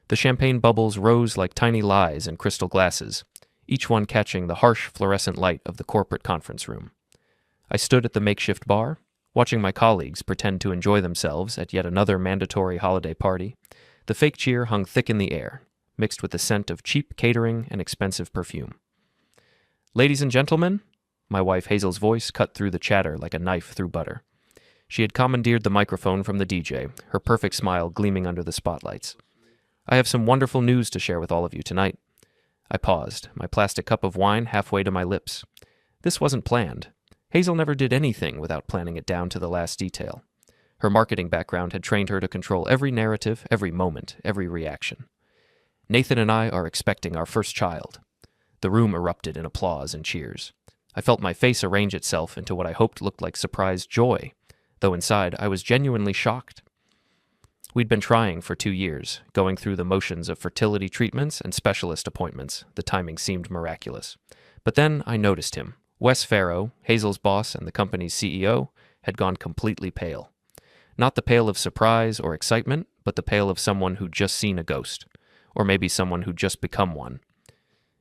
The champagne bubbles rose like tiny lies in crystal glasses, each one catching the harsh fluorescent light of the corporate conference room. I stood at the makeshift bar, watching my colleagues pretend to enjoy themselves at yet another mandatory holiday party. The fake cheer hung thick in the air, mixed with the scent of cheap catering and expensive perfume. "Ladies and gentlemen," my wife Hazel's voice cut through the chatter like a knife through butter. She had commandeered the microphone from the DJ, her perfect smile gleaming under the spotlights. "I have some wonderful news to share with all of you tonight." I paused, my plastic cup of wine halfway to my lips. This wasn't planned. Hazel never did anything without planning it down to the last detail. Her marketing background had trained her to control every narrative, every moment, every reaction. "Nathan and I are expecting our first child." The room erupted in applause and cheers. I felt my face arrange itself into what I hoped looked like surprised joy, though inside I was genuinely shocked. We'd been trying for 2 years, going through the motions of fertility treatments and specialist appointments. The timing seemed miraculous. But then I noticed him. Wes Farrow, Hazel's boss and the company's CEO, had gone completely pale. Not the pale of surprise or excitement, but the pale of someone who'd just seen a ghost, or maybe someone who'd just become one.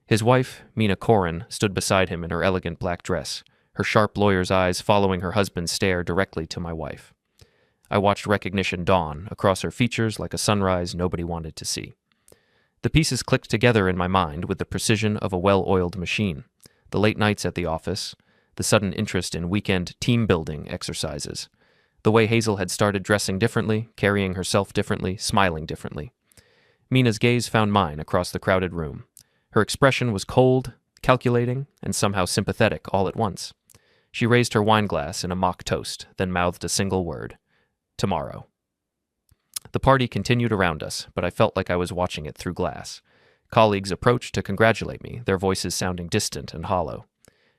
His wife, Mina Corin, stood beside him in her elegant black dress, her sharp lawyer's eyes following her husband's stare directly to my wife. I watched recognition dawn across her features like a sunrise nobody wanted to see. The pieces clicked together in my mind with the precision of a well-oiled machine. The late nights at the office, the sudden interest in weekend team-building exercises, the way Hazel had started dressing differently, carrying herself differently, smiling differently. Mina's gaze found mine across the crowded room. Her expression was cold, calculating, and somehow sympathetic all at once. She raised her wine glass in a mock toast, then mouthed a single word: "Tomorrow." The party continued around us, but I felt like I was watching it through glass. Colleagues approached to congratulate me, their voices sounding distant and hollow.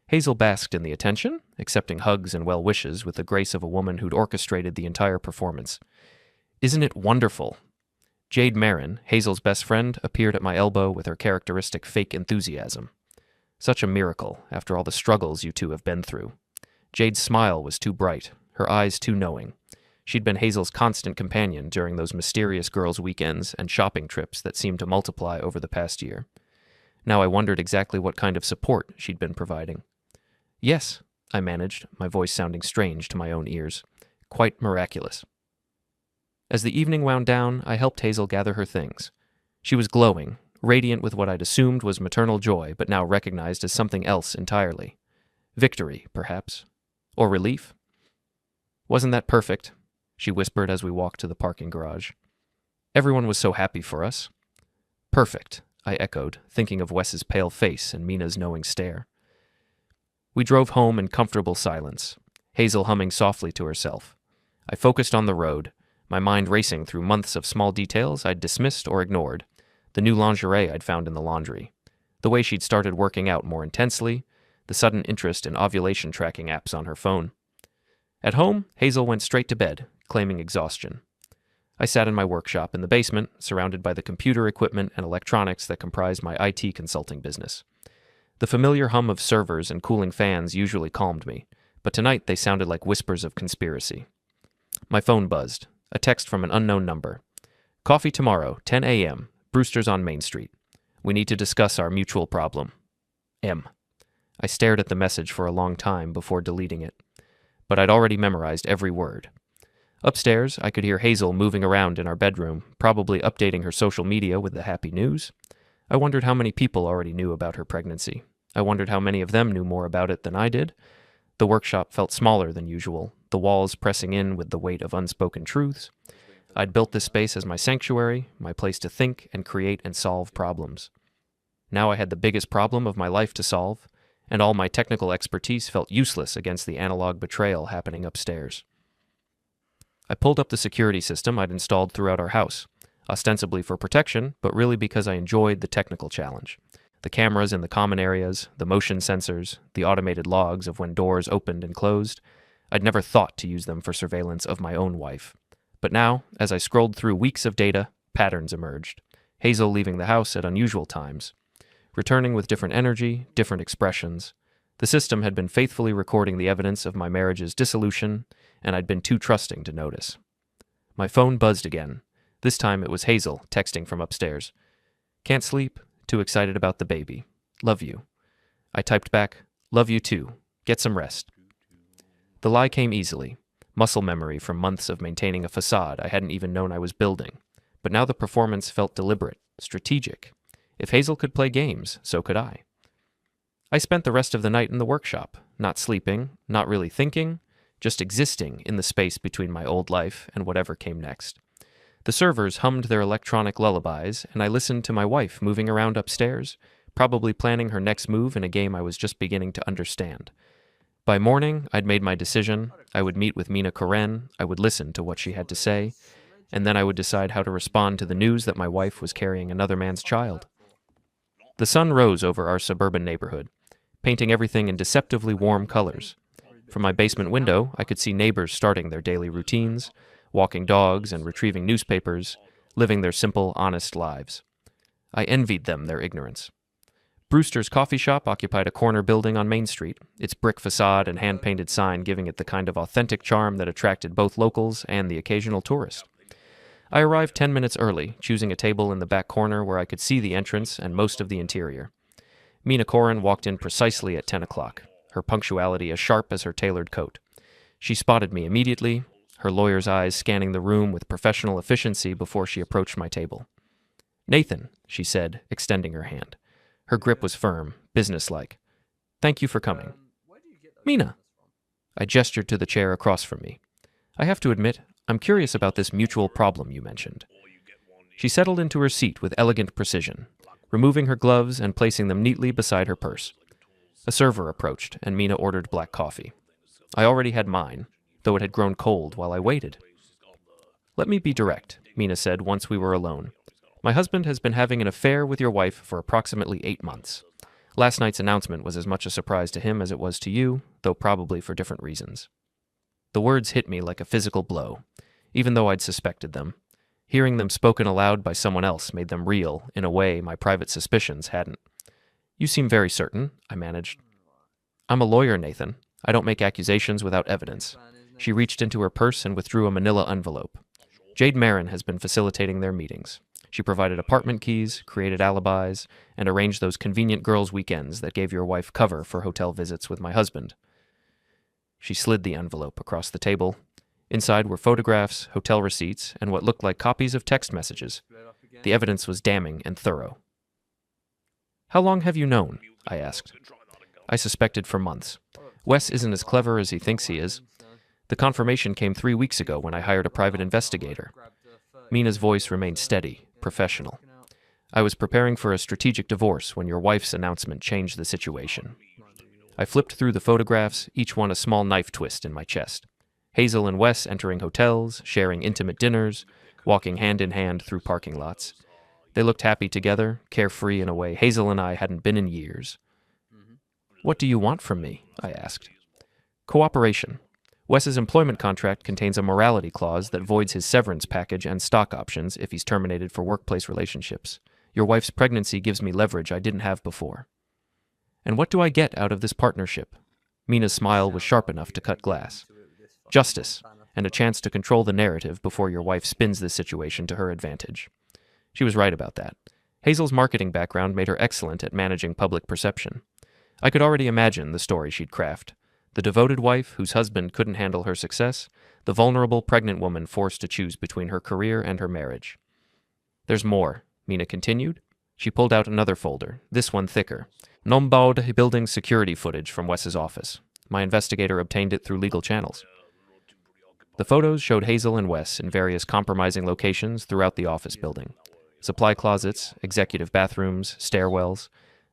Hazel basked in the attention, accepting hugs and well wishes with the grace of a woman who'd orchestrated the entire performance. "Isn't it wonderful?" Jade Marin, Hazel's best friend, appeared at my elbow with her characteristic fake enthusiasm. "Such a miracle, after all the struggles you two have been through." Jade's smile was too bright, her eyes too knowing. She'd been Hazel's constant companion during those mysterious girls' weekends and shopping trips that seemed to multiply over the past year. Now I wondered exactly what kind of support she'd been providing. "Yes," I managed, my voice sounding strange to my own ears. "Quite miraculous." As the evening wound down, I helped Hazel gather her things. She was glowing, radiant with what I'd assumed was maternal joy, but now recognized as something else entirely. Victory, perhaps. Or relief. "Wasn't that perfect?" she whispered as we walked to the parking garage. "Everyone was so happy for us." "Perfect," I echoed, thinking of Wes's pale face and Mina's knowing stare. We drove home in comfortable silence, Hazel humming softly to herself. I focused on the road, my mind racing through months of small details I'd dismissed or ignored, the new lingerie I'd found in the laundry, the way she'd started working out more intensely, the sudden interest in ovulation tracking apps on her phone. At home, Hazel went straight to bed, claiming exhaustion. I sat in my workshop in the basement, surrounded by the computer equipment and electronics that comprised my IT consulting business. The familiar hum of servers and cooling fans usually calmed me, but tonight they sounded like whispers of conspiracy. My phone buzzed, a text from an unknown number. "Coffee tomorrow, 10 a.m., Brewster's on Main Street. We need to discuss our mutual problem. M." I stared at the message for a long time before deleting it, but I'd already memorized every word. Upstairs, I could hear Hazel moving around in our bedroom, probably updating her social media with the happy news. I wondered how many people already knew about her pregnancy. I wondered how many of them knew more about it than I did. The workshop felt smaller than usual, the walls pressing in with the weight of unspoken truths. I'd built this space as my sanctuary, my place to think and create and solve problems. Now I had the biggest problem of my life to solve, and all my technical expertise felt useless against the analog betrayal happening upstairs. I pulled up the security system I'd installed throughout our house, ostensibly for protection, but really because I enjoyed the technical challenge. The cameras in the common areas, the motion sensors, the automated logs of when doors opened and closed. I'd never thought to use them for surveillance of my own wife. But now, as I scrolled through weeks of data, patterns emerged. Hazel leaving the house at unusual times, returning with different energy, different expressions. The system had been faithfully recording the evidence of my marriage's dissolution, and I'd been too trusting to notice. My phone buzzed again. This time it was Hazel texting from upstairs. Can't sleep, too excited about the baby. Love you. I typed back, love you too. Get some rest. The lie came easily. Muscle memory from months of maintaining a facade I hadn't even known I was building. But now the performance felt deliberate, strategic. If Hazel could play games, so could I. I spent the rest of the night in the workshop, not sleeping, not really thinking, just existing in the space between my old life and whatever came next. The servers hummed their electronic lullabies, and I listened to my wife moving around upstairs, probably planning her next move in a game I was just beginning to understand. By morning, I'd made my decision. I would meet with Mina Koren, I would listen to what she had to say, and then I would decide how to respond to the news that my wife was carrying another man's child. The sun rose over our suburban neighborhood, painting everything in deceptively warm colors. From my basement window, I could see neighbors starting their daily routines, walking dogs and retrieving newspapers, living their simple, honest lives. I envied them their ignorance. Brewster's coffee shop occupied a corner building on Main Street, its brick facade and hand-painted sign giving it the kind of authentic charm that attracted both locals and the occasional tourist. I arrived 10 minutes early, choosing a table in the back corner where I could see the entrance and most of the interior. Mina Koren walked in precisely at 10 o'clock, her punctuality as sharp as her tailored coat. She spotted me immediately, her lawyer's eyes scanning the room with professional efficiency before she approached my table. Nathan, she said, extending her hand. Her grip was firm, businesslike. Thank you for coming. Mina. I gestured to the chair across from me. I have to admit, I'm curious about this mutual problem you mentioned. She settled into her seat with elegant precision, removing her gloves and placing them neatly beside her purse. A server approached, and Mina ordered black coffee. I already had mine, though it had grown cold while I waited. Let me be direct, Mina said once we were alone. My husband has been having an affair with your wife for approximately 8 months. Last night's announcement was as much a surprise to him as it was to you, though probably for different reasons. The words hit me like a physical blow, even though I'd suspected them. Hearing them spoken aloud by someone else made them real in a way my private suspicions hadn't. You seem very certain, I managed. I'm a lawyer, Nathan. I don't make accusations without evidence. She reached into her purse and withdrew a manila envelope. Jade Marin has been facilitating their meetings. She provided apartment keys, created alibis, and arranged those convenient girls' weekends that gave your wife cover for hotel visits with my husband. She slid the envelope across the table. Inside were photographs, hotel receipts, and what looked like copies of text messages. The evidence was damning and thorough. How long have you known? I asked. I suspected for months. Wes isn't as clever as he thinks he is. The confirmation came 3 weeks ago when I hired a private investigator. Mina's voice remained steady, professional. I was preparing for a strategic divorce when your wife's announcement changed the situation. I flipped through the photographs, each one a small knife twist in my chest. Hazel and Wes entering hotels, sharing intimate dinners, walking hand in hand through parking lots. They looked happy together, carefree in a way Hazel and I hadn't been in years. What do you want from me? I asked. Cooperation. Wes's employment contract contains a morality clause that voids his severance package and stock options if he's terminated for workplace relationships. Your wife's pregnancy gives me leverage I didn't have before. And what do I get out of this partnership? Mina's smile was sharp enough to cut glass. Justice, and a chance to control the narrative before your wife spins this situation to her advantage. She was right about that. Hazel's marketing background made her excellent at managing public perception. I could already imagine the story she'd craft. The devoted wife whose husband couldn't handle her success, the vulnerable pregnant woman forced to choose between her career and her marriage. There's more, Mina continued. She pulled out another folder, this one thicker. Nombaud building security footage from Wes's office. My investigator obtained it through legal channels. The photos showed Hazel and Wes in various compromising locations throughout the office building. Supply closets, executive bathrooms, stairwells.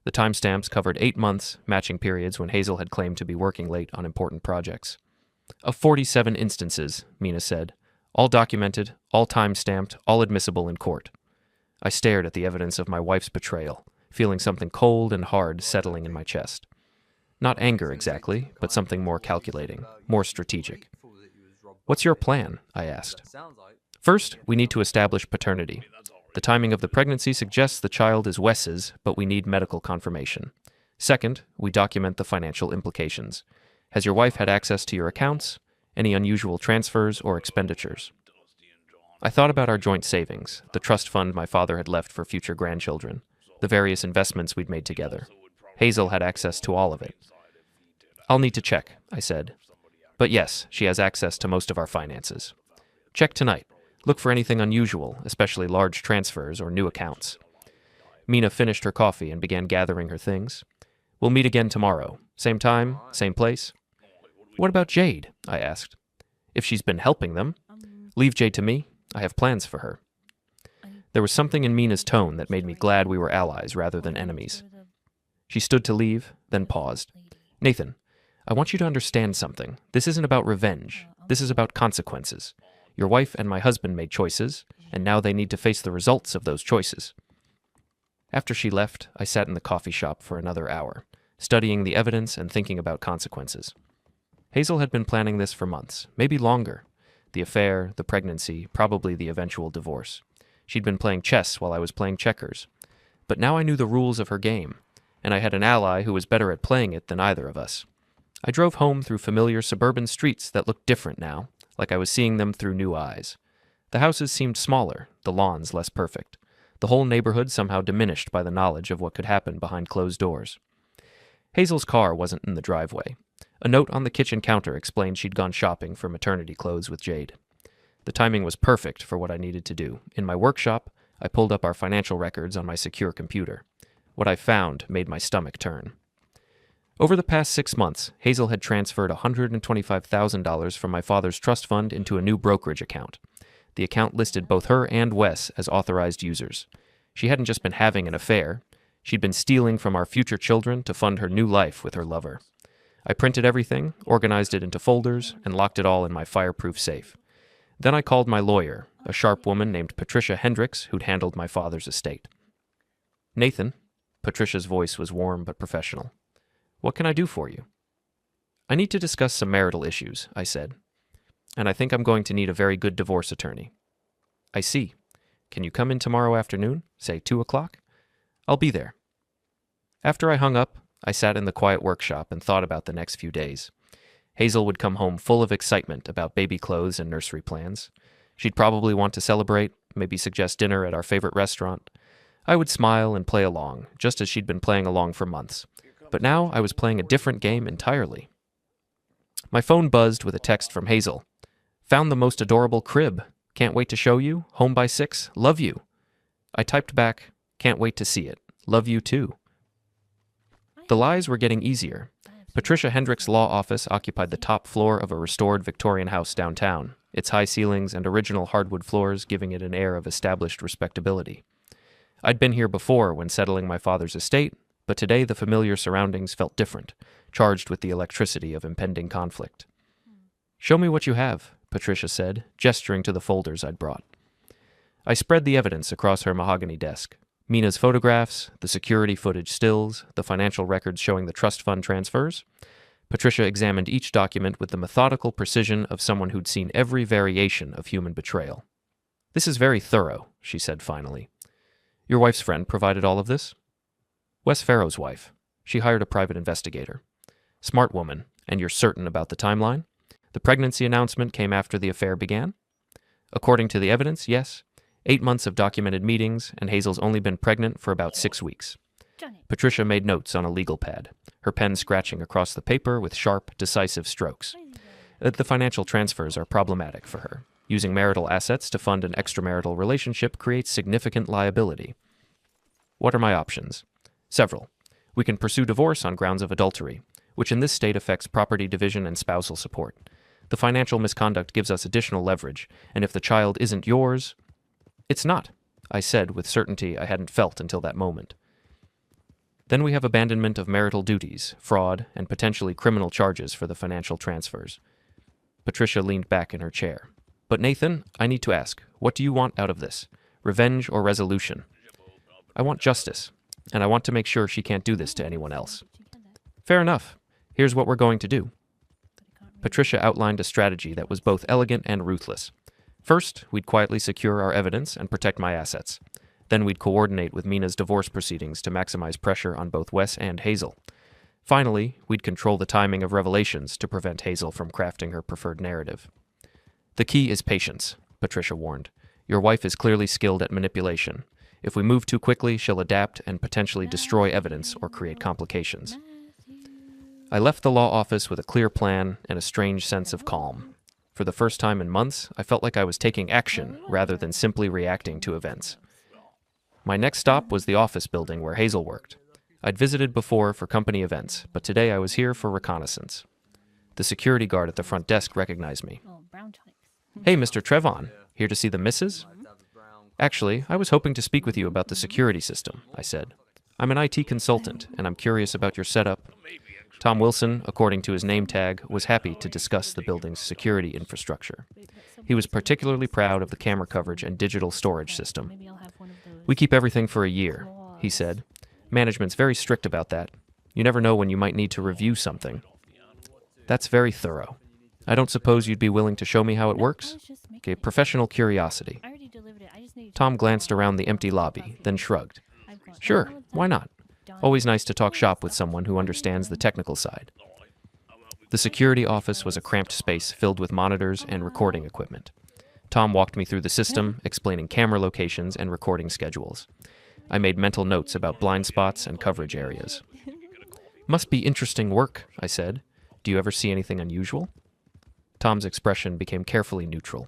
The timestamps covered 8 months, matching periods when Hazel had claimed to be working late on important projects. Of 47 instances, Mina said. All documented, all time-stamped, all admissible in court. I stared at the evidence of my wife's betrayal, feeling something cold and hard settling in my chest. Not anger exactly, but something more calculating, more strategic. What's your plan? I asked. First, we need to establish paternity. The timing of the pregnancy suggests the child is Wes's, but we need medical confirmation. Second, we document the financial implications. Has your wife had access to your accounts? Any unusual transfers or expenditures? I thought about our joint savings, the trust fund my father had left for future grandchildren, the various investments we'd made together. Hazel had access to all of it. I'll need to check, I said. But yes, she has access to most of our finances. Check tonight. Look for anything unusual, especially large transfers or new accounts. Mina finished her coffee and began gathering her things. We'll meet again tomorrow. Same time, same place. What about Jade? I asked. If she's been helping them. Leave Jade to me. I have plans for her. There was something in Mina's tone that made me glad we were allies rather than enemies. She stood to leave, then paused. Nathan, I want you to understand something. This isn't about revenge. This is about consequences. Your wife and my husband made choices, and now they need to face the results of those choices. After she left, I sat in the coffee shop for another hour, studying the evidence and thinking about consequences. Hazel had been planning this for months, maybe longer. The affair, the pregnancy, probably the eventual divorce. She'd been playing chess while I was playing checkers. But now I knew the rules of her game, and I had an ally who was better at playing it than either of us. I drove home through familiar suburban streets that looked different now, like I was seeing them through new eyes. The houses seemed smaller, the lawns less perfect. The whole neighborhood somehow diminished by the knowledge of what could happen behind closed doors. Hazel's car wasn't in the driveway. A note on the kitchen counter explained she'd gone shopping for maternity clothes with Jade. The timing was perfect for what I needed to do. In my workshop, I pulled up our financial records on my secure computer. What I found made my stomach turn. Over the past 6 months, Hazel had transferred $125,000 from my father's trust fund into a new brokerage account. The account listed both her and Wes as authorized users. She hadn't just been having an affair. She'd been stealing from our future children to fund her new life with her lover. I printed everything, organized it into folders, and locked it all in my fireproof safe. Then I called my lawyer, a sharp woman named Patricia Hendricks, who'd handled my father's estate. Nathan, Patricia's voice was warm but professional. What can I do for you? I need to discuss some marital issues, I said. And I think I'm going to need a very good divorce attorney. I see. Can you come in tomorrow afternoon, say 2 o'clock? I'll be there. After I hung up, I sat in the quiet workshop and thought about the next few days. Hazel would come home full of excitement about baby clothes and nursery plans. She'd probably want to celebrate, maybe suggest dinner at our favorite restaurant. I would smile and play along, just as she'd been playing along for months. But now I was playing a different game entirely. My phone buzzed with a text from Hazel. Found the most adorable crib. Can't wait to show you. Home by 6. Love you. I typed back, can't wait to see it. Love you too. The lies were getting easier. Patricia Hendricks' law office occupied the top floor of a restored Victorian house downtown, its high ceilings and original hardwood floors giving it an air of established respectability. I'd been here before when settling my father's estate, but today the familiar surroundings felt different, charged with the electricity of impending conflict. Show me what you have, Patricia said, gesturing to the folders I'd brought. I spread the evidence across her mahogany desk. Mina's photographs, the security footage stills, the financial records showing the trust fund transfers. Patricia examined each document with the methodical precision of someone who'd seen every variation of human betrayal. This is very thorough, she said finally. Your wife's friend provided all of this? Wes Farrow's wife. She hired a private investigator. Smart woman, and you're certain about the timeline? The pregnancy announcement came after the affair began? According to the evidence, yes. 8 months of documented meetings, and Hazel's only been pregnant for about 6 weeks. Patricia made notes on a legal pad, her pen scratching across the paper with sharp, decisive strokes. The financial transfers are problematic for her. Using marital assets to fund an extramarital relationship creates significant liability. What are my options? Several. We can pursue divorce on grounds of adultery, which in this state affects property division and spousal support. The financial misconduct gives us additional leverage, and if the child isn't yours... It's not, I said with certainty I hadn't felt until that moment. Then we have abandonment of marital duties, fraud, and potentially criminal charges for the financial transfers. Patricia leaned back in her chair. But Nathan, I need to ask, what do you want out of this? Revenge or resolution? I want justice, and I want to make sure she can't do this to anyone else. Fair enough. Here's what we're going to do. Patricia outlined a strategy that was both elegant and ruthless. First, we'd quietly secure our evidence and protect my assets. Then we'd coordinate with Mina's divorce proceedings to maximize pressure on both Wes and Hazel. Finally, we'd control the timing of revelations to prevent Hazel from crafting her preferred narrative. The key is patience, Patricia warned. Your wife is clearly skilled at manipulation. If we move too quickly, she'll adapt and potentially destroy evidence or create complications. I left the law office with a clear plan and a strange sense of calm. For the first time in months, I felt like I was taking action rather than simply reacting to events. My next stop was the office building where Hazel worked. I'd visited before for company events, but today I was here for reconnaissance. The security guard at the front desk recognized me. "Hey, Mr. Trevon, here to see the missus?" "Actually, I was hoping to speak with you about the security system," I said. "I'm an IT consultant, and I'm curious about your setup." Tom Wilson, according to his name tag, was happy to discuss the building's security infrastructure. He was particularly proud of the camera coverage and digital storage system. "We keep everything for a year," he said. "Management's very strict about that. You never know when you might need to review something." "That's very thorough. I don't suppose you'd be willing to show me how it works?" "Okay, professional curiosity." Tom glanced around the empty lobby, then shrugged. "Sure, why not? Always nice to talk shop with someone who understands the technical side." The security office was a cramped space filled with monitors and recording equipment. Tom walked me through the system, explaining camera locations and recording schedules. I made mental notes about blind spots and coverage areas. "Must be interesting work," I said. "Do you ever see anything unusual?" Tom's expression became carefully neutral.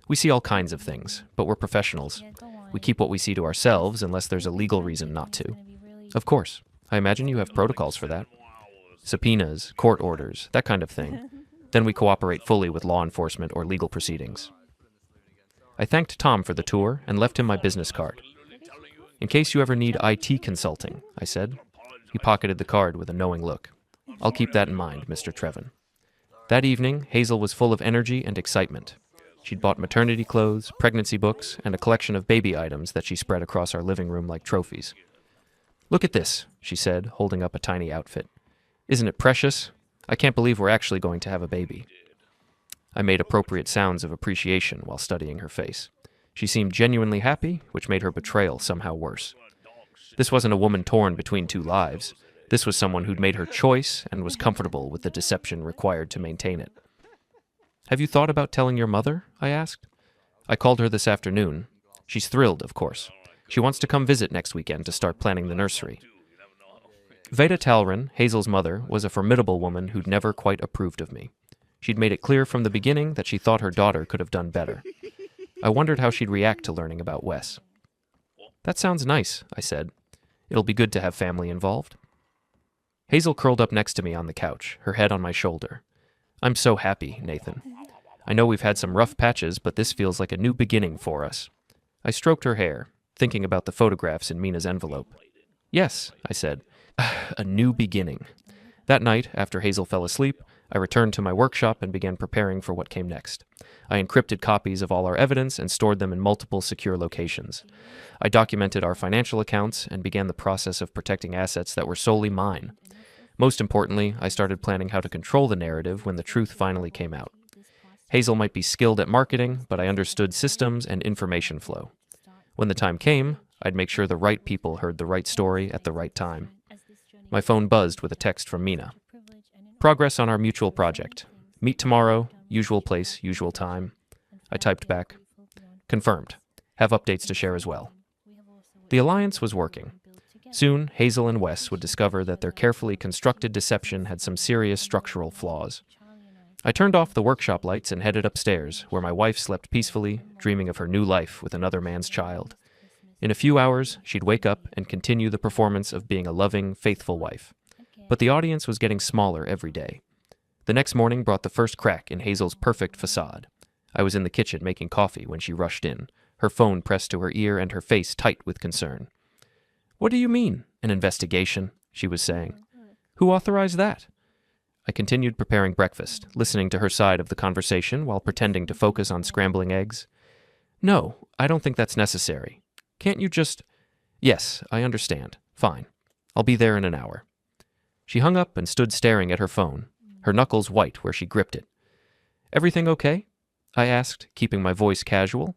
"We see all kinds of things, but we're professionals. We keep what we see to ourselves unless there's a legal reason not to." "Of course. I imagine you have protocols for that. Subpoenas, court orders, that kind of thing. Then we cooperate fully with law enforcement or legal proceedings." I thanked Tom for the tour and left him my business card. "In case you ever need IT consulting," I said. He pocketed the card with a knowing look. "I'll keep that in mind, Mr. Trevon." That evening, Hazel was full of energy and excitement. She'd bought maternity clothes, pregnancy books, and a collection of baby items that she spread across our living room like trophies. "Look at this," she said, holding up a tiny outfit. "Isn't it precious? I can't believe we're actually going to have a baby." I made appropriate sounds of appreciation while studying her face. She seemed genuinely happy, which made her betrayal somehow worse. This wasn't a woman torn between two lives. This was someone who'd made her choice and was comfortable with the deception required to maintain it. "Have you thought about telling your mother?" I asked. "I called her this afternoon. She's thrilled, of course. She wants to come visit next weekend to start planning the nursery." Veda Talrin, Hazel's mother, was a formidable woman who'd never quite approved of me. She'd made it clear from the beginning that she thought her daughter could have done better. I wondered how she'd react to learning about Wes. "That sounds nice," I said. "It'll be good to have family involved." Hazel curled up next to me on the couch, her head on my shoulder. "I'm so happy, Nathan. I know we've had some rough patches, but this feels like a new beginning for us." I stroked her hair, thinking about the photographs in Mina's envelope. "Yes," I said, "a new beginning." That night, after Hazel fell asleep, I returned to my workshop and began preparing for what came next. I encrypted copies of all our evidence and stored them in multiple secure locations. I documented our financial accounts and began the process of protecting assets that were solely mine. Most importantly, I started planning how to control the narrative when the truth finally came out. Hazel might be skilled at marketing, but I understood systems and information flow. When the time came, I'd make sure the right people heard the right story at the right time. My phone buzzed with a text from Mina. "Progress on our mutual project. Meet tomorrow, usual place, usual time." I typed back, "Confirmed. Have updates to share as well." The alliance was working. Soon, Hazel and Wes would discover that their carefully constructed deception had some serious structural flaws. I turned off the workshop lights and headed upstairs, where my wife slept peacefully, dreaming of her new life with another man's child. In a few hours, she'd wake up and continue the performance of being a loving, faithful wife. But the audience was getting smaller every day. The next morning brought the first crack in Hazel's perfect facade. I was in the kitchen making coffee when she rushed in, her phone pressed to her ear and her face tight with concern. "What do you mean, an investigation?" she was saying. "Who authorized that?" I continued preparing breakfast, listening to her side of the conversation while pretending to focus on scrambling eggs. "No, I don't think that's necessary. Can't you just—" "Yes, I understand. Fine. I'll be there in an hour." She hung up and stood staring at her phone, her knuckles white where she gripped it. "Everything okay?" I asked, keeping my voice casual.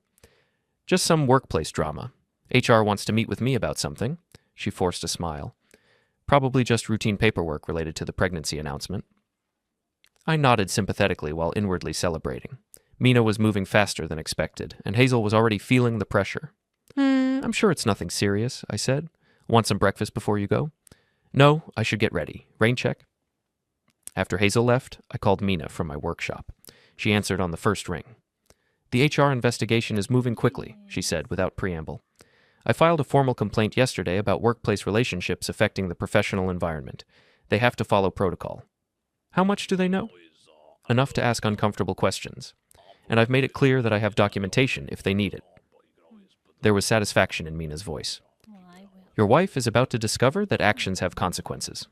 "Just some workplace drama. HR wants to meet with me about something." She forced a smile. "Probably just routine paperwork related to the pregnancy announcement." I nodded sympathetically while inwardly celebrating. Mina was moving faster than expected, and Hazel was already feeling the pressure. I'm sure it's nothing serious, I said. Want some breakfast before you go? No, I should get ready. Rain check? After Hazel left, I called Mina from my workshop. She answered on the first ring. The HR investigation is moving quickly, she said without preamble. I filed a formal complaint yesterday about workplace relationships affecting the professional environment. They have to follow protocol. How much do they know? Enough to ask uncomfortable questions. And I've made it clear that I have documentation if they need it. There was satisfaction in Mina's voice. Your wife is about to discover that actions have consequences.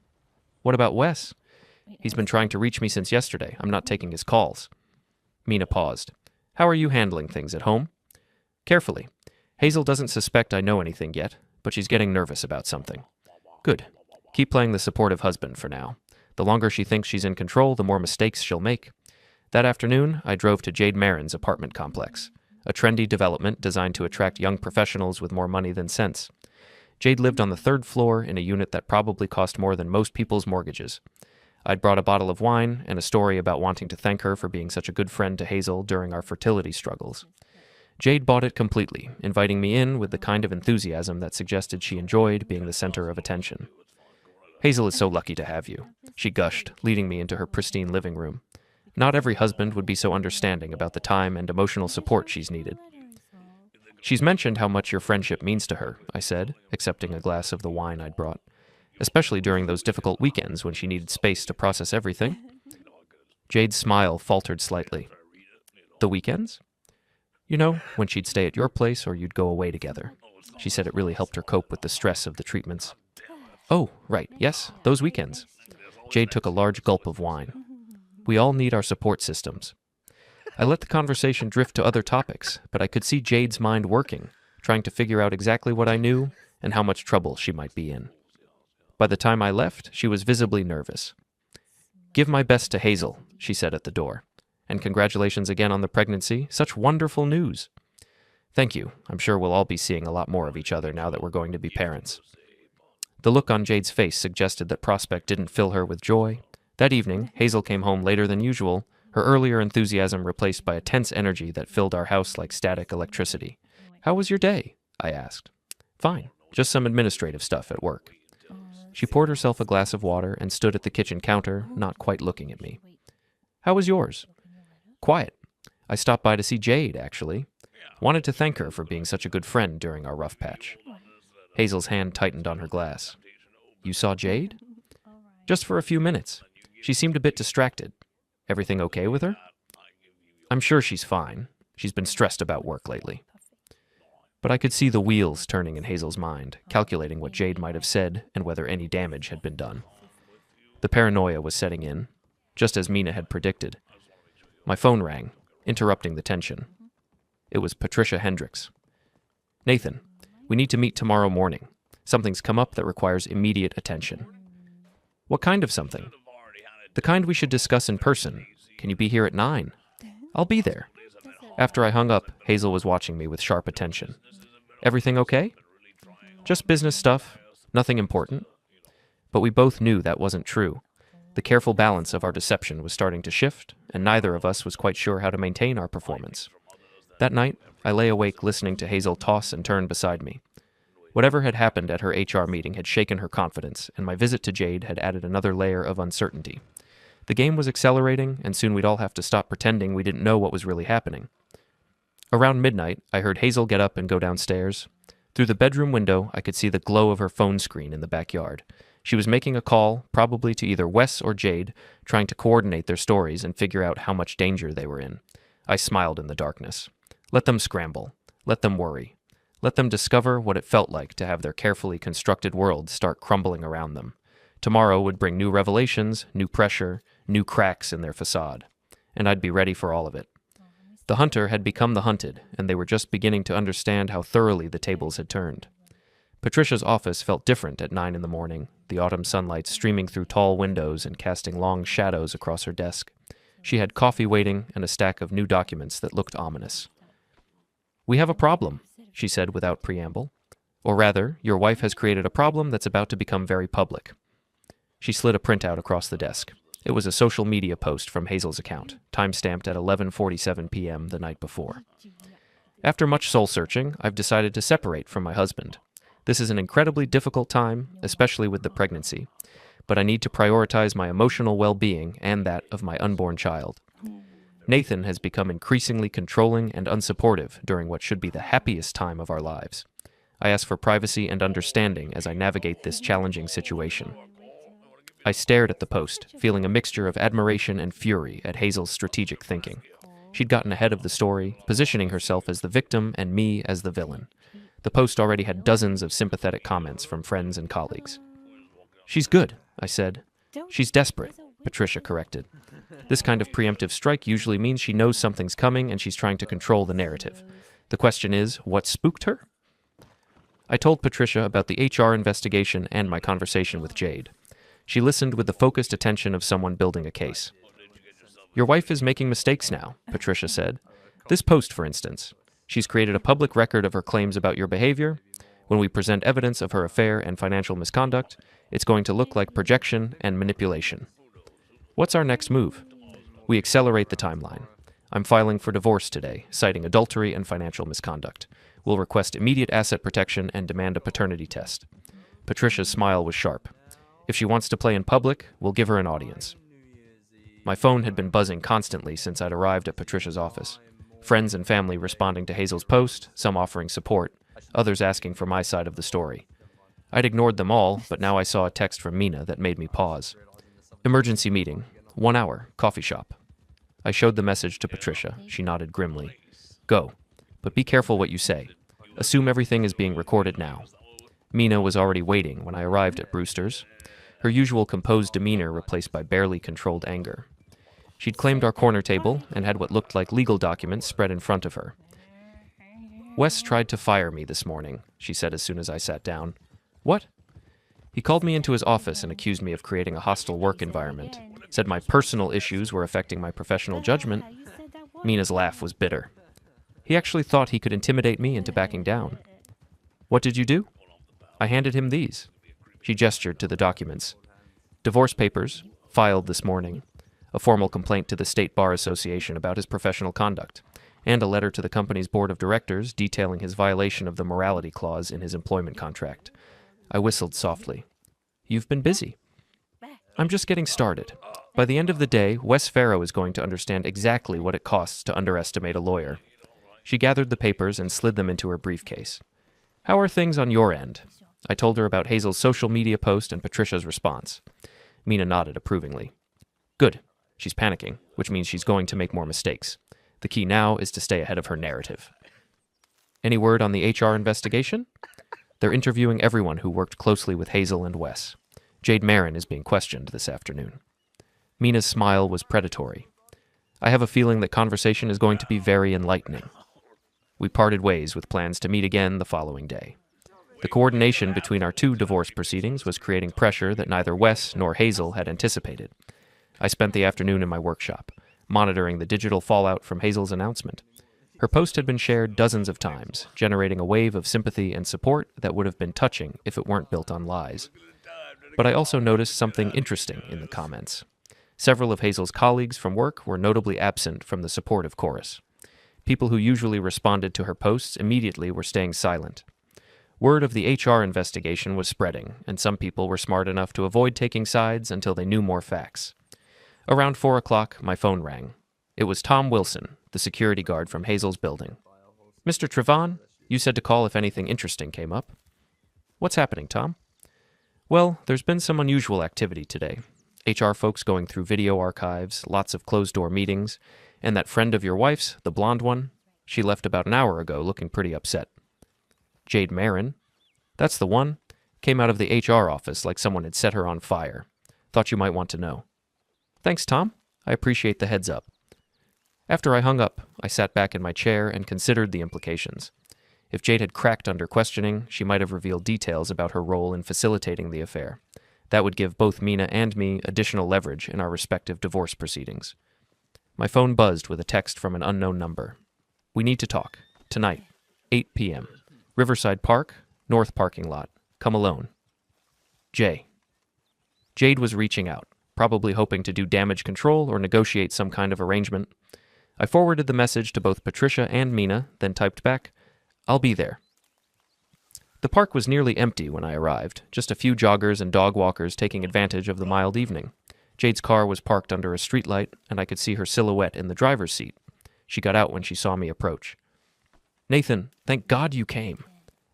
What about Wes? He's been trying to reach me since yesterday. I'm not taking his calls. Mina paused. How are you handling things at home? Carefully. Hazel doesn't suspect I know anything yet, but she's getting nervous about something. Good. Keep playing the supportive husband for now. The longer she thinks she's in control, the more mistakes she'll make. That afternoon, I drove to Jade Marin's apartment complex, a trendy development designed to attract young professionals with more money than sense. Jade lived on the 3rd floor in a unit that probably cost more than most people's mortgages. I'd brought a bottle of wine and a story about wanting to thank her for being such a good friend to Hazel during our fertility struggles. Jade bought it completely, inviting me in with the kind of enthusiasm that suggested she enjoyed being the center of attention. Hazel is so lucky to have you, she gushed, leading me into her pristine living room. Not every husband would be so understanding about the time and emotional support she's needed. She's mentioned how much your friendship means to her, I said, accepting a glass of the wine I'd brought, especially during those difficult weekends when she needed space to process everything. Jade's smile faltered slightly. The weekends? You know, when she'd stay at your place or you'd go away together. She said it really helped her cope with the stress of the treatments. Oh, right, yes, those weekends. Jade took a large gulp of wine. We all need our support systems. I let the conversation drift to other topics, but I could see Jade's mind working, trying to figure out exactly what I knew and how much trouble she might be in. By the time I left, she was visibly nervous. Give my best to Hazel, she said at the door. And congratulations again on the pregnancy. Such wonderful news. Thank you. I'm sure we'll all be seeing a lot more of each other now that we're going to be parents. The look on Jade's face suggested that prospect didn't fill her with joy. That evening, Hazel came home later than usual, her earlier enthusiasm replaced by a tense energy that filled our house like static electricity. How was your day? I asked. Fine. Just some administrative stuff at work. She poured herself a glass of water and stood at the kitchen counter, not quite looking at me. How was yours? Quiet. I stopped by to see Jade, actually. Wanted to thank her for being such a good friend during our rough patch. Hazel's hand tightened on her glass. You saw Jade? Just for a few minutes. She seemed a bit distracted. Everything okay with her? I'm sure she's fine. She's been stressed about work lately. But I could see the wheels turning in Hazel's mind, calculating what Jade might have said and whether any damage had been done. The paranoia was setting in, just as Mina had predicted. My phone rang, interrupting the tension. It was Patricia Hendricks. Nathan, we need to meet tomorrow morning. Something's come up that requires immediate attention. What kind of something? The kind we should discuss in person. Can you be here at 9? I'll be there. After I hung up, Hazel was watching me with sharp attention. Everything okay? Just business stuff. Nothing important. But we both knew that wasn't true. The careful balance of our deception was starting to shift, and neither of us was quite sure how to maintain our performance. That night, I lay awake listening to Hazel toss and turn beside me. Whatever had happened at her HR meeting had shaken her confidence, and my visit to Jade had added another layer of uncertainty. The game was accelerating, and soon we'd all have to stop pretending we didn't know what was really happening. Around midnight, I heard Hazel get up and go downstairs. Through the bedroom window, I could see the glow of her phone screen in the backyard. She was making a call, probably to either Wes or Jade, trying to coordinate their stories and figure out how much danger they were in. I smiled in the darkness. Let them scramble. Let them worry. Let them discover what it felt like to have their carefully constructed world start crumbling around them. Tomorrow would bring new revelations, new pressure, new cracks in their facade. And I'd be ready for all of it. The hunter had become the hunted, and they were just beginning to understand how thoroughly the tables had turned. Patricia's office felt different at 9 in the morning, the autumn sunlight streaming through tall windows and casting long shadows across her desk. She had coffee waiting and a stack of new documents that looked ominous. We have a problem, she said without preamble. Or rather, your wife has created a problem that's about to become very public. She slid a printout across the desk. It was a social media post from Hazel's account, timestamped at 11:47 p.m. the night before. After much soul-searching, I've decided to separate from my husband. This is an incredibly difficult time, especially with the pregnancy, but I need to prioritize my emotional well-being and that of my unborn child. Nathan has become increasingly controlling and unsupportive during what should be the happiest time of our lives. I ask for privacy and understanding as I navigate this challenging situation. I stared at the post, feeling a mixture of admiration and fury at Hazel's strategic thinking. She'd gotten ahead of the story, positioning herself as the victim and me as the villain. The post already had dozens of sympathetic comments from friends and colleagues. "She's good," I said. "She's desperate," Patricia corrected. This kind of preemptive strike usually means she knows something's coming and she's trying to control the narrative. The question is, what spooked her? I told Patricia about the HR investigation and my conversation with Jade. She listened with the focused attention of someone building a case. "Your wife is making mistakes now," Patricia said. "This post, for instance. She's created a public record of her claims about your behavior. When we present evidence of her affair and financial misconduct, it's going to look like projection and manipulation. What's our next move? We accelerate the timeline. I'm filing for divorce today, citing adultery and financial misconduct. We'll request immediate asset protection and demand a paternity test." Patricia's smile was sharp. "If she wants to play in public, we'll give her an audience." My phone had been buzzing constantly since I'd arrived at Patricia's office. Friends and family responding to Hazel's post, some offering support, others asking for my side of the story. I'd ignored them all, but now I saw a text from Mina that made me pause. "Emergency meeting. 1 hour. Coffee shop." I showed the message to Patricia. She nodded grimly. "Go. But be careful what you say. Assume everything is being recorded now." Mina was already waiting when I arrived at Brewster's, her usual composed demeanor replaced by barely controlled anger. She'd claimed our corner table and had what looked like legal documents spread in front of her. "Wes tried to fire me this morning," she said as soon as I sat down. "What?" "He called me into his office and accused me of creating a hostile work environment. Said my personal issues were affecting my professional judgment." Mina's laugh was bitter. "He actually thought he could intimidate me into backing down." "What did you do?" "I handed him these." She gestured to the documents. "Divorce papers, filed this morning. A formal complaint to the State Bar Association about his professional conduct, and a letter to the company's board of directors detailing his violation of the morality clause in his employment contract." I whistled softly. "You've been busy." "I'm just getting started. By the end of the day, Wes Farrow is going to understand exactly what it costs to underestimate a lawyer." She gathered the papers and slid them into her briefcase. "How are things on your end?" I told her about Hazel's social media post and Patricia's response. Mina nodded approvingly. "Good. She's panicking, which means she's going to make more mistakes. The key now is to stay ahead of her narrative." "Any word on the HR investigation?" "They're interviewing everyone who worked closely with Hazel and Wes. Jade Marin is being questioned this afternoon." Mina's smile was predatory. "I have a feeling that conversation is going to be very enlightening." We parted ways with plans to meet again the following day. The coordination between our two divorce proceedings was creating pressure that neither Wes nor Hazel had anticipated. I spent the afternoon in my workshop, monitoring the digital fallout from Hazel's announcement. Her post had been shared dozens of times, generating a wave of sympathy and support that would have been touching if it weren't built on lies. But I also noticed something interesting in the comments. Several of Hazel's colleagues from work were notably absent from the supportive chorus. People who usually responded to her posts immediately were staying silent. Word of the HR investigation was spreading, and some people were smart enough to avoid taking sides until they knew more facts. Around 4 o'clock, my phone rang. It was Tom Wilson, the security guard from Hazel's building. "Mr. Trevon, you said to call if anything interesting came up." "What's happening, Tom?" "Well, there's been some unusual activity today. HR folks going through video archives, lots of closed-door meetings, and that friend of your wife's, the blonde one, she left about an hour ago looking pretty upset." "Jade Marin?" "That's the one. Came out of the HR office like someone had set her on fire. Thought you might want to know." "Thanks, Tom. I appreciate the heads up." After I hung up, I sat back in my chair and considered the implications. If Jade had cracked under questioning, she might have revealed details about her role in facilitating the affair. That would give both Mina and me additional leverage in our respective divorce proceedings. My phone buzzed with a text from an unknown number. "We need to talk. Tonight. 8 p.m. Riverside Park, North Parking Lot. Come alone. Jay." Jade was reaching out, probably hoping to do damage control or negotiate some kind of arrangement. I forwarded the message to both Patricia and Mina, then typed back, "I'll be there." The park was nearly empty when I arrived, just a few joggers and dog walkers taking advantage of the mild evening. Jade's car was parked under a streetlight, and I could see her silhouette in the driver's seat. She got out when she saw me approach. "Nathan, thank God you came."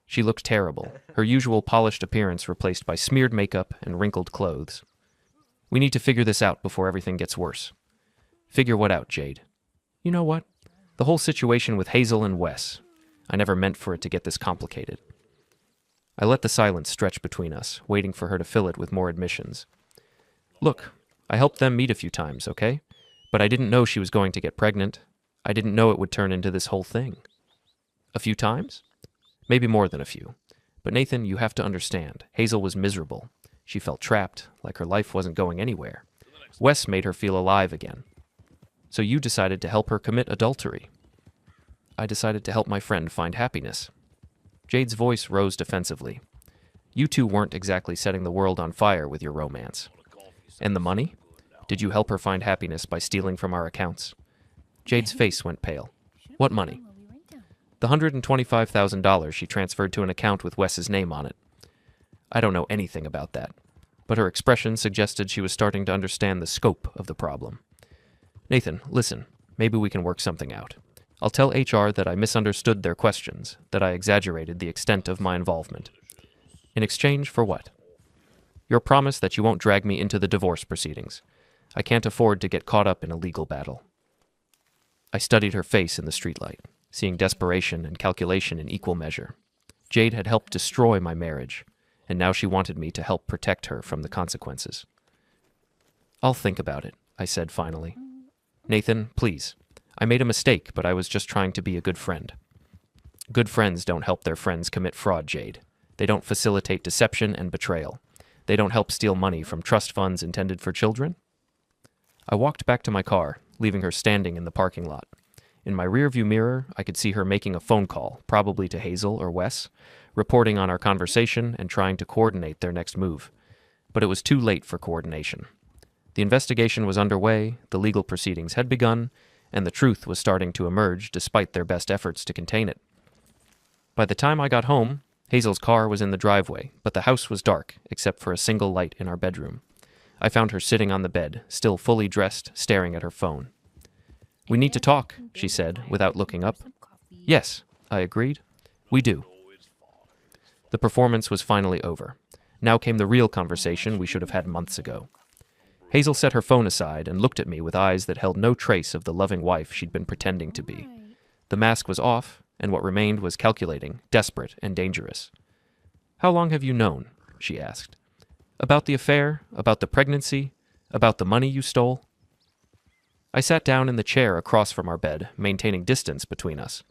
She looked terrible, her usual polished appearance replaced by smeared makeup and wrinkled clothes. "We need to figure this out before everything gets worse." "Figure what out, Jade?" "You know what? The whole situation with Hazel and Wes. I never meant for it to get this complicated." I let the silence stretch between us, waiting for her to fill it with more admissions. "Look, I helped them meet a few times, okay? But I didn't know she was going to get pregnant. I didn't know it would turn into this whole thing." "A few times?" "Maybe more than a few. But Nathan, you have to understand, Hazel was miserable. She felt trapped, like her life wasn't going anywhere. Wes made her feel alive again. So you decided to help her commit adultery." "I decided to help my friend find happiness." Jade's voice rose defensively. "You two weren't exactly setting the world on fire with your romance. And the money? Did you help her find happiness by stealing from our accounts?" Jade's face went pale. "What money?" "The $125,000 she transferred to an account with Wes's name on it." I don't know anything about that, but her expression suggested she was starting to understand the scope of the problem. "Nathan, listen, maybe we can work something out. I'll tell HR that I misunderstood their questions, that I exaggerated the extent of my involvement. In exchange for what?" "Your promise that you won't drag me into the divorce proceedings. I can't afford to get caught up in a legal battle." I studied her face in the streetlight, seeing desperation and calculation in equal measure. Jade had helped destroy my marriage, and now she wanted me to help protect her from the consequences. "I'll think about it," I said finally. "Nathan, please. I made a mistake, but I was just trying to be a good friend." "Good friends don't help their friends commit fraud, Jade. They don't facilitate deception and betrayal. They don't help steal money from trust funds intended for children." I walked back to my car, leaving her standing in the parking lot. In my rearview mirror, I could see her making a phone call, probably to Hazel or Wes, reporting on our conversation and trying to coordinate their next move. But it was too late for coordination. The investigation was underway, the legal proceedings had begun, and the truth was starting to emerge despite their best efforts to contain it. By the time I got home, Hazel's car was in the driveway, but the house was dark, except for a single light in our bedroom. I found her sitting on the bed, still fully dressed, staring at her phone. "We need to talk," she said, without looking up. "Yes," I agreed. "We do." The performance was finally over. Now came the real conversation we should have had months ago. Hazel set her phone aside and looked at me with eyes that held no trace of the loving wife she'd been pretending to be. The mask was off, and what remained was calculating, desperate, and dangerous. "How long have you known?" she asked. "About the affair? About the pregnancy? About the money you stole?" I sat down in the chair across from our bed, maintaining distance between us.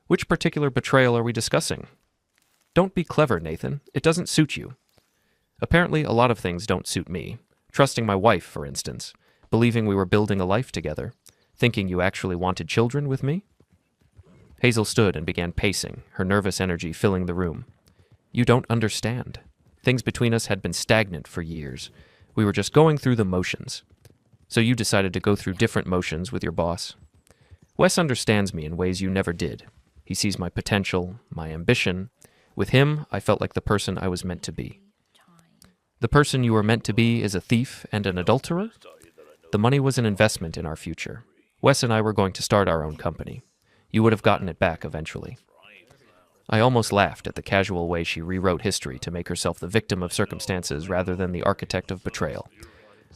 "Which particular betrayal are we discussing?" "Don't be clever, Nathan. It doesn't suit you." Apparently, a lot of things don't suit me. Trusting my wife, for instance. Believing we were building a life together. Thinking you actually wanted children with me. Hazel stood and began pacing, her nervous energy filling the room. "You don't understand. Things between us had been stagnant for years. We were just going through the motions. So you decided to go through different motions with your boss. Wes understands me in ways you never did. He sees my potential, my ambition. With him, I felt like the person I was meant to be." "The person you were meant to be is a thief and an adulterer?" "The money was an investment in our future. Wes and I were going to start our own company. You would have gotten it back eventually." I almost laughed at the casual way she rewrote history to make herself the victim of circumstances rather than the architect of betrayal.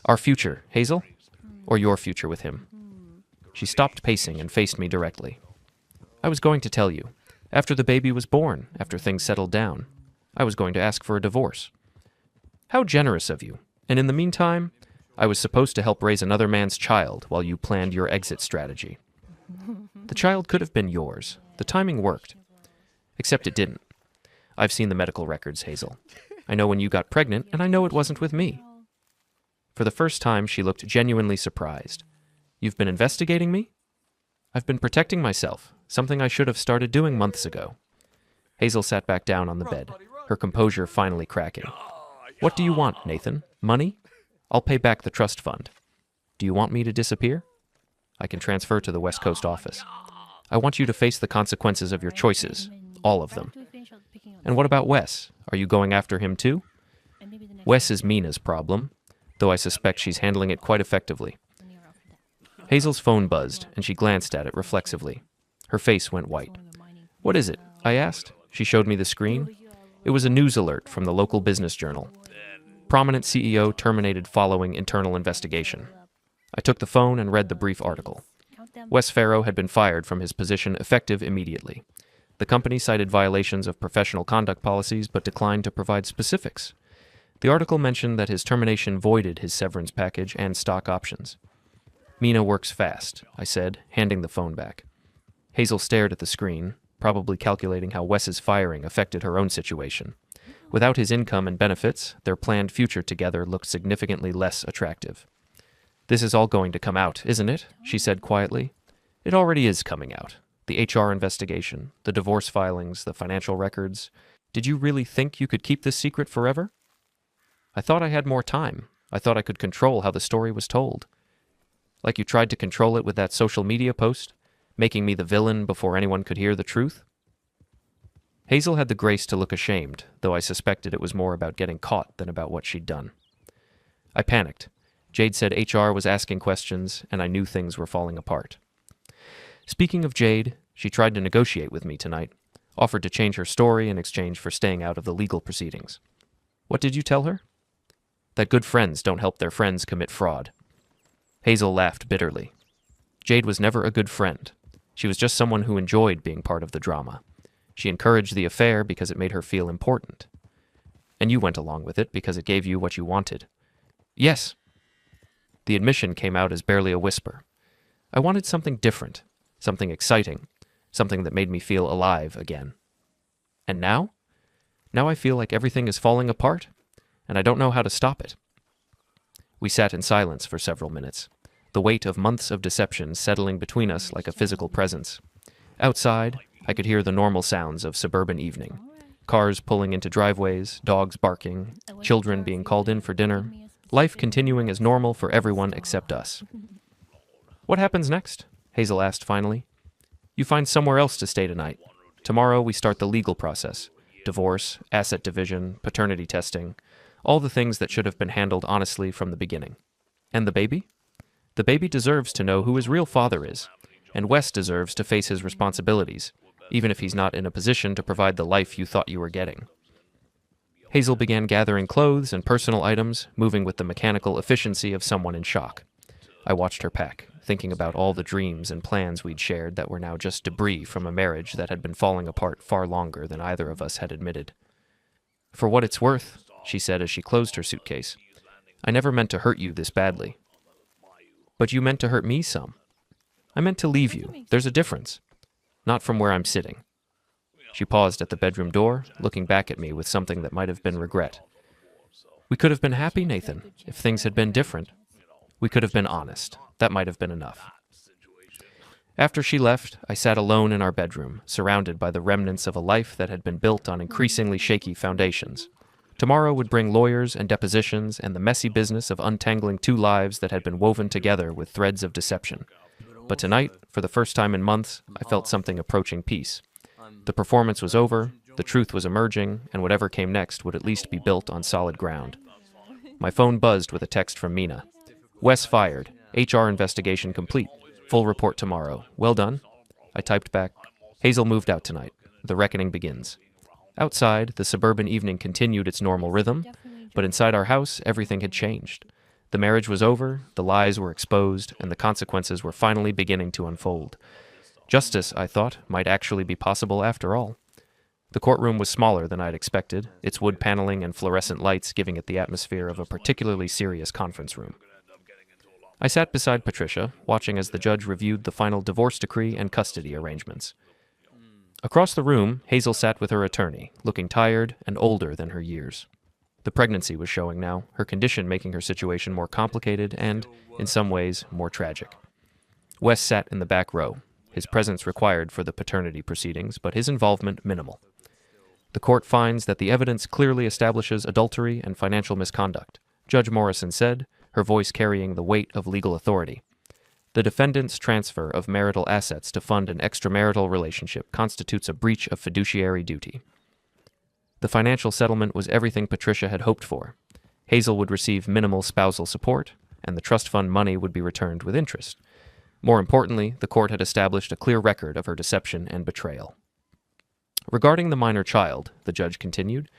"Our future, Hazel? Or your future with him?" She stopped pacing and faced me directly. "I was going to tell you. After the baby was born, after things settled down, I was going to ask for a divorce." "How generous of you. And in the meantime, I was supposed to help raise another man's child while you planned your exit strategy." "The child could have been yours. The timing worked. Except it didn't. I've seen the medical records, Hazel. I know when you got pregnant, and I know it wasn't with me." For the first time, she looked genuinely surprised. "You've been investigating me?" "I've been protecting myself, something I should have started doing months ago." Hazel sat back down on the bed, her composure finally cracking. "What do you want, Nathan? Money?" I'll pay back the trust fund. Do you want me to disappear? I can transfer to the West Coast office. I want you to face the consequences of your choices, all of them. And what about Wes? Are you going after him too? Wes is Mina's problem, though I suspect she's handling it quite effectively. Hazel's phone buzzed, and she glanced at it reflexively. Her face went white. What is it? I asked. She showed me the screen. It was a news alert from the local business journal. Prominent CEO terminated following internal investigation. I took the phone and read the brief article. Wes Farrow had been fired from his position effective immediately. The company cited violations of professional conduct policies but declined to provide specifics. The article mentioned that his termination voided his severance package and stock options. Mina works fast, I said, handing the phone back. Hazel stared at the screen, probably calculating how Wes's firing affected her own situation. Without his income and benefits, their planned future together looked significantly less attractive. This is all going to come out, isn't it? She said quietly. It already is coming out. The HR investigation, the divorce filings, the financial records. Did you really think you could keep this secret forever? I thought I had more time. I thought I could control how the story was told. Like you tried to control it with that social media post, making me the villain before anyone could hear the truth? Hazel had the grace to look ashamed, though I suspected it was more about getting caught than about what she'd done. I panicked. Jade said HR was asking questions, and I knew things were falling apart. Speaking of Jade, she tried to negotiate with me tonight, offered to change her story in exchange for staying out of the legal proceedings. What did you tell her? That good friends don't help their friends commit fraud. Hazel laughed bitterly. Jade was never a good friend. She was just someone who enjoyed being part of the drama. She encouraged the affair because it made her feel important. And you went along with it because it gave you what you wanted. Yes. The admission came out as barely a whisper. I wanted something different, something exciting, something that made me feel alive again. And now? Now I feel like everything is falling apart, and I don't know how to stop it. We sat in silence for several minutes, the weight of months of deception settling between us like a physical presence. Outside, I could hear the normal sounds of suburban evening. Cars pulling into driveways, dogs barking, children being called in for dinner, life continuing as normal for everyone except us. What happens next? Hazel asked finally. You find somewhere else to stay tonight. Tomorrow we start the legal process. Divorce, asset division, paternity testing, all the things that should have been handled honestly from the beginning. And the baby? The baby deserves to know who his real father is, and Wes deserves to face his responsibilities, even if he's not in a position to provide the life you thought you were getting. Hazel began gathering clothes and personal items, moving with the mechanical efficiency of someone in shock. I watched her pack, thinking about all the dreams and plans we'd shared that were now just debris from a marriage that had been falling apart far longer than either of us had admitted. For what it's worth, she said as she closed her suitcase, I never meant to hurt you this badly. But you meant to hurt me some. I meant to leave you. There's a difference. Not from where I'm sitting. She paused at the bedroom door, looking back at me with something that might have been regret. We could have been happy, Nathan, if things had been different. We could have been honest. That might have been enough. After she left, I sat alone in our bedroom, surrounded by the remnants of a life that had been built on increasingly shaky foundations. Tomorrow would bring lawyers and depositions and the messy business of untangling two lives that had been woven together with threads of deception. But tonight, for the first time in months, I felt something approaching peace. The performance was over, the truth was emerging, and whatever came next would at least be built on solid ground. My phone buzzed with a text from Mina. Wes fired. HR investigation complete. Full report tomorrow. Well done. I typed back. Hazel moved out tonight. The reckoning begins. Outside, the suburban evening continued its normal rhythm, but inside our house, everything had changed. The marriage was over, the lies were exposed, and the consequences were finally beginning to unfold. Justice, I thought, might actually be possible after all. The courtroom was smaller than I'd expected, its wood paneling and fluorescent lights giving it the atmosphere of a particularly serious conference room. I sat beside Patricia, watching as the judge reviewed the final divorce decree and custody arrangements. Across the room, Hazel sat with her attorney, looking tired and older than her years. The pregnancy was showing now, her condition making her situation more complicated and, in some ways, more tragic. Wes sat in the back row, his presence required for the paternity proceedings, but his involvement minimal. The court finds that the evidence clearly establishes adultery and financial misconduct, Judge Morrison said, her voice carrying the weight of legal authority. The defendant's transfer of marital assets to fund an extramarital relationship constitutes a breach of fiduciary duty. The financial settlement was everything Patricia had hoped for. Hazel would receive minimal spousal support, and the trust fund money would be returned with interest. More importantly, the court had established a clear record of her deception and betrayal. Regarding the minor child, the judge continued,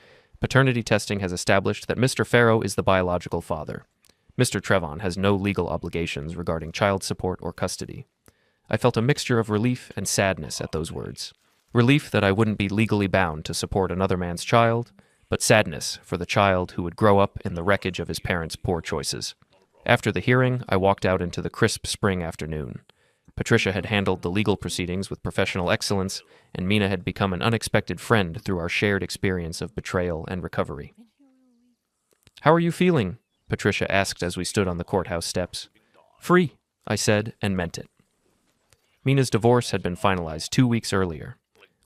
paternity testing has established that Mr. Farrow is the biological father. Mr. Trevon has no legal obligations regarding child support or custody. I felt a mixture of relief and sadness at those words. Relief that I wouldn't be legally bound to support another man's child, but sadness for the child who would grow up in the wreckage of his parents' poor choices. After the hearing, I walked out into the crisp spring afternoon. Patricia had handled the legal proceedings with professional excellence, and Mina had become an unexpected friend through our shared experience of betrayal and recovery. "How are you feeling?" Patricia asked as we stood on the courthouse steps. "Free," I said, and meant it. Mina's divorce had been finalized 2 weeks earlier.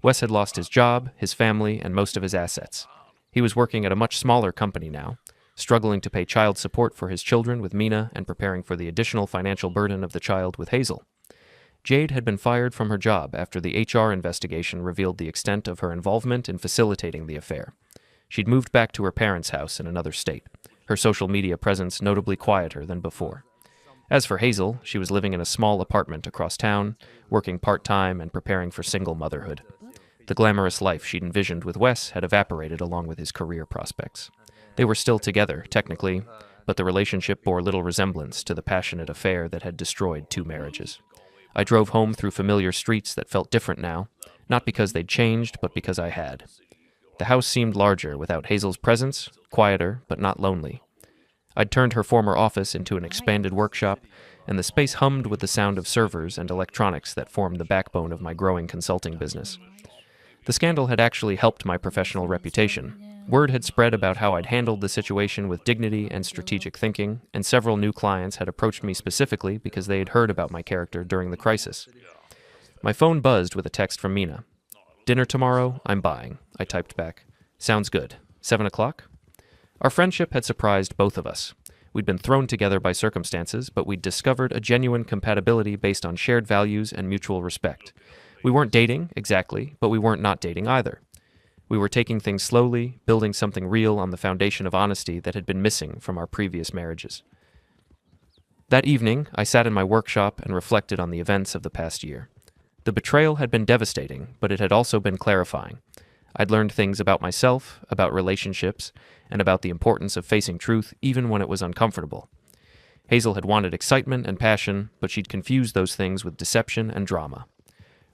Wes had lost his job, his family, and most of his assets. He was working at a much smaller company now, struggling to pay child support for his children with Mina and preparing for the additional financial burden of the child with Hazel. Jade had been fired from her job after the HR investigation revealed the extent of her involvement in facilitating the affair. She'd moved back to her parents' house in another state, her social media presence notably quieter than before. As for Hazel, she was living in a small apartment across town, working part-time and preparing for single motherhood. The glamorous life she'd envisioned with Wes had evaporated along with his career prospects. They were still together, technically, but the relationship bore little resemblance to the passionate affair that had destroyed 2 marriages. I drove home through familiar streets that felt different now, not because they'd changed, but because I had. The house seemed larger without Hazel's presence, quieter, but not lonely. I'd turned her former office into an expanded workshop, and the space hummed with the sound of servers and electronics that formed the backbone of my growing consulting business. The scandal had actually helped my professional reputation. Word had spread about how I'd handled the situation with dignity and strategic thinking, and several new clients had approached me specifically because they had heard about my character during the crisis. My phone buzzed with a text from Mina. "Dinner tomorrow, I'm buying," I typed back. "Sounds good. 7 o'clock?" Our friendship had surprised both of us. We'd been thrown together by circumstances, but we'd discovered a genuine compatibility based on shared values and mutual respect. We weren't dating, exactly, but we weren't not dating either. We were taking things slowly, building something real on the foundation of honesty that had been missing from our previous marriages. That evening, I sat in my workshop and reflected on the events of the past year. The betrayal had been devastating, but it had also been clarifying. I'd learned things about myself, about relationships, and about the importance of facing truth even when it was uncomfortable. Hazel had wanted excitement and passion, but she'd confused those things with deception and drama.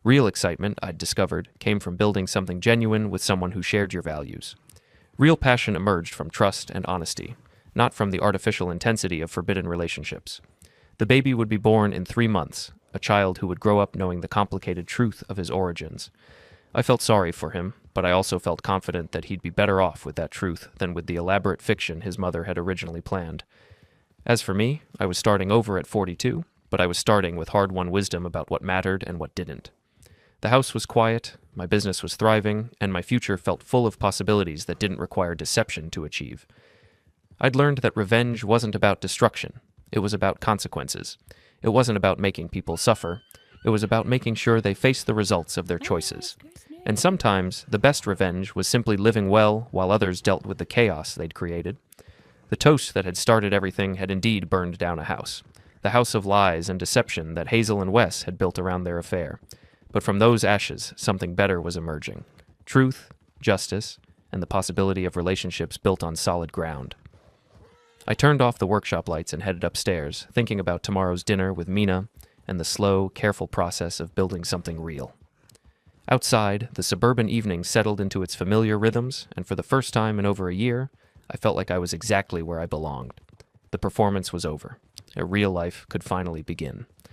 Real excitement, I'd discovered, came from building something genuine with someone who shared your values. Real passion emerged from trust and honesty, not from the artificial intensity of forbidden relationships. The baby would be born in 3 months, a child who would grow up knowing the complicated truth of his origins. I felt sorry for him, but I also felt confident that he'd be better off with that truth than with the elaborate fiction his mother had originally planned. As for me, I was starting over at 42, but I was starting with hard-won wisdom about what mattered and what didn't. The house was quiet, my business was thriving, and my future felt full of possibilities that didn't require deception to achieve. I'd learned that revenge wasn't about destruction. It was about consequences. It wasn't about making people suffer. It was about making sure they faced the results of their choices. And sometimes, the best revenge was simply living well while others dealt with the chaos they'd created. The toast that had started everything had indeed burned down a house. The house of lies and deception that Hazel and Wes had built around their affair. But from those ashes, something better was emerging. Truth, justice, and the possibility of relationships built on solid ground. I turned off the workshop lights and headed upstairs, thinking about tomorrow's dinner with Mina and the slow, careful process of building something real. Outside, the suburban evening settled into its familiar rhythms, and for the first time in over a year, I felt like I was exactly where I belonged. The performance was over. A real life could finally begin.